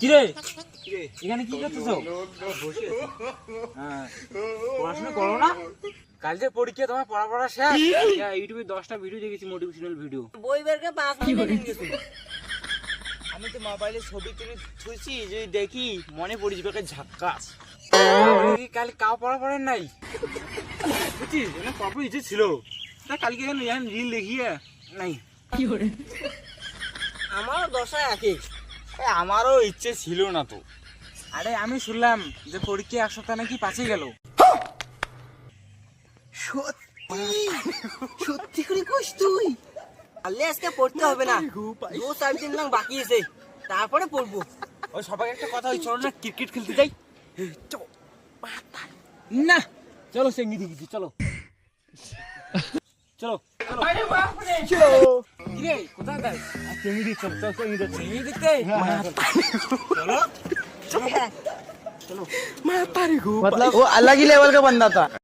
কিরে এখানে কি করতেছো? পড়াশোনা করো না? কাল যে পরীক্ষা তোমার পড়া শেষ? ইউটিউবে 10টা ভিডিও দেখেছি, মোটিভেশনাল ভিডিও। বই বের করে 5 মিনিট গেছি। আমি তো মোবাইলে ছবি তুলে থুইছি, যদি দেখি মনে পড়ে যাবে ঝাক্কাস। কাল কাউ পড়েন নাই বুঝছিস? না পড়ার ইচ্ছে ছিল, তা কালকে রিল দেখিয়ে নাই। আমারও দশা একই, আমারও ইচ্ছে ছিল না তো। আরে আমি শুনলাম যে পরীক্ষা 1 সপ্তাহ নাকি পাঁচে গেল। সত্যি করে কইস তুই? আলে আজকে পড়তে হবে না, 2-4 দিন lang বাকি আছে, তারপরে পড়বো। ওই সবাই একটা কথা, ওই চলো না ক্রিকেট খেলতে যাই। না চলো সেঙ্গি দিকে, চলো চলো চলো। কিরে কোথায় যাই? সেঙ্গি দিক, চল চল সেঙ্গি দিক, সেঙ্গি দেখতে চলো। मतलब वो अलग ही लेवल का बंदा था।